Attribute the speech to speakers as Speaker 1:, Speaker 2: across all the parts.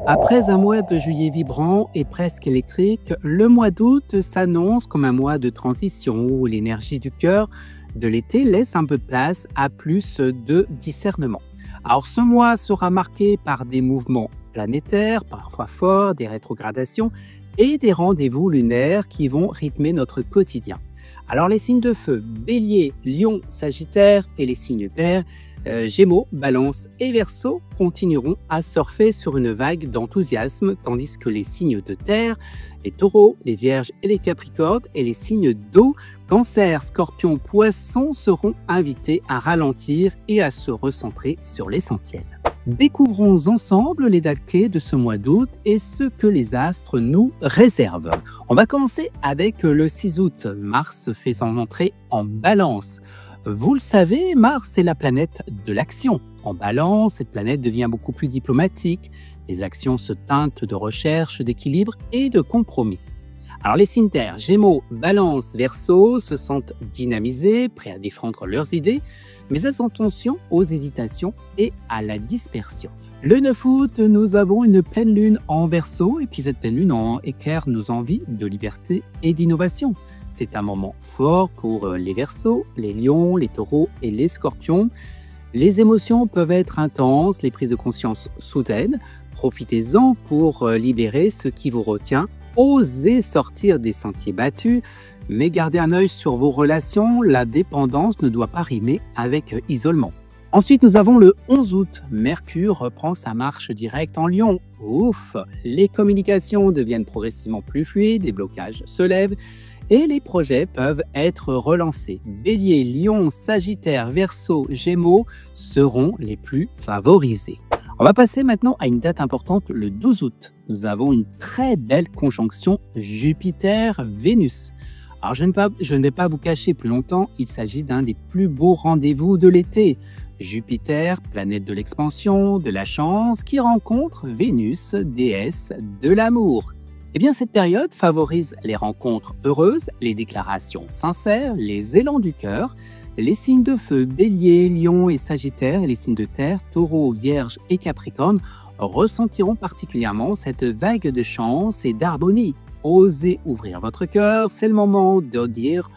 Speaker 1: Après un mois de juillet vibrant et presque électrique, le mois d'août s'annonce comme un mois de transition où l'énergie du cœur de l'été laisse un peu de place à plus de discernement. Alors ce mois sera marqué par des mouvements planétaires, parfois forts, des rétrogradations et des rendez-vous lunaires qui vont rythmer notre quotidien. Alors les signes de feu, Bélier, Lion, Sagittaire et les signes d'air, Gémeaux, Balance et Verseau continueront à surfer sur une vague d'enthousiasme, tandis que les signes de terre, les Taureaux, les Vierges et les Capricornes et les signes d'eau, Cancer, Scorpion, Poisson seront invités à ralentir et à se recentrer sur l'essentiel. Découvrons ensemble les dates clés de ce mois d'août et ce que les astres nous réservent. On va commencer avec le 6 août, Mars fait son entrée en Balance. Vous le savez, Mars est la planète de l'action. En Balance, cette planète devient beaucoup plus diplomatique. Les actions se teintent de recherche, d'équilibre et de compromis. Alors les signes terre, Gémeaux, Balance, Verseau se sentent dynamisés, prêts à défendre leurs idées, mais attention aux hésitations et à la dispersion. Le 9 août, nous avons une pleine lune en Verseau et puis cette pleine lune éclaire nos envies de liberté et d'innovation. C'est un moment fort pour les Verseaux, les Lions, les Taureaux et les Scorpions. Les émotions peuvent être intenses, les prises de conscience soudaines. Profitez-en pour libérer ce qui vous retient. Osez sortir des sentiers battus, mais gardez un œil sur vos relations. La dépendance ne doit pas rimer avec isolement. Ensuite, nous avons le 11 août. Mercure reprend sa marche directe en Lion. Ouf! Les communications deviennent progressivement plus fluides, les blocages se lèvent et les projets peuvent être relancés. Bélier, Lion, Sagittaire, Verseau, Gémeaux seront les plus favorisés. On va passer maintenant à une date importante, le 12 août. Nous avons une très belle conjonction Jupiter-Vénus. Alors je ne vais pas vous cacher plus longtemps, il s'agit d'un des plus beaux rendez-vous de l'été. Jupiter, planète de l'expansion, de la chance, qui rencontre Vénus, déesse de l'amour. Eh bien, cette période favorise les rencontres heureuses, les déclarations sincères, les élans du cœur. Les signes de feu, Bélier, Lion et Sagittaire, et les signes de terre, Taureau, Vierge et Capricorne, ressentiront particulièrement cette vague de chance et d'harmonie. Osez ouvrir votre cœur, c'est le moment de dire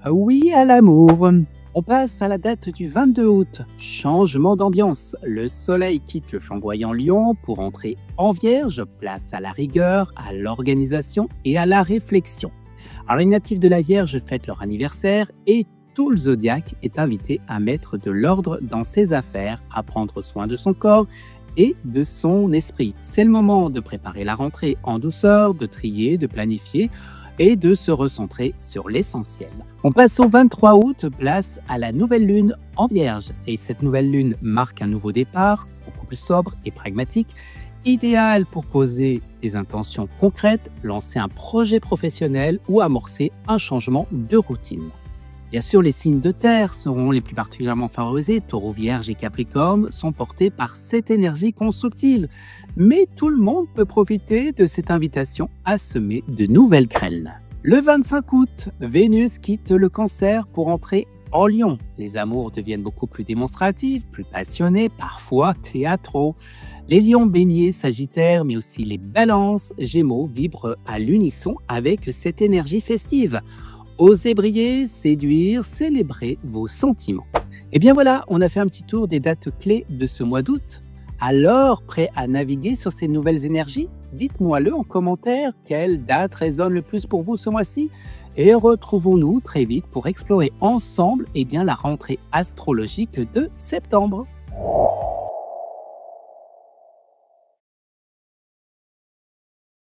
Speaker 1: oui à l'amour. On passe à la date du 22 août. Changement d'ambiance. Le soleil quitte le flamboyant Lion pour entrer en Vierge, place à la rigueur, à l'organisation et à la réflexion. Alors les natifs de la Vierge fêtent leur anniversaire et tout le zodiaque est invité à mettre de l'ordre dans ses affaires, à prendre soin de son corps et de son esprit. C'est le moment de préparer la rentrée en douceur, de trier, de planifier et de se recentrer sur l'essentiel. On passe au 23 août, place à la nouvelle lune en Vierge. Et cette nouvelle lune marque un nouveau départ, beaucoup plus sobre et pragmatique, idéal pour poser des intentions concrètes, lancer un projet professionnel ou amorcer un changement de routine. Bien sûr, les signes de terre seront les plus particulièrement favorisés. Taureau, Vierge et Capricorne sont portés par cette énergie constructive. Mais tout le monde peut profiter de cette invitation à semer de nouvelles graines. Le 25 août, Vénus quitte le Cancer pour entrer en Lion. Les amours deviennent beaucoup plus démonstratifs, plus passionnés, parfois théâtraux. Les Lions, Bélier, Sagittaire, mais aussi les Balances, Gémeaux vibrent à l'unisson avec cette énergie festive. Osez briller, séduire, célébrer vos sentiments. Et bien voilà, on a fait un petit tour des dates clés de ce mois d'août. Alors, prêt à naviguer sur ces nouvelles énergies? Dites-moi-le en commentaire, quelle date résonne le plus pour vous ce mois-ci? Et retrouvons-nous très vite pour explorer ensemble la rentrée astrologique de septembre.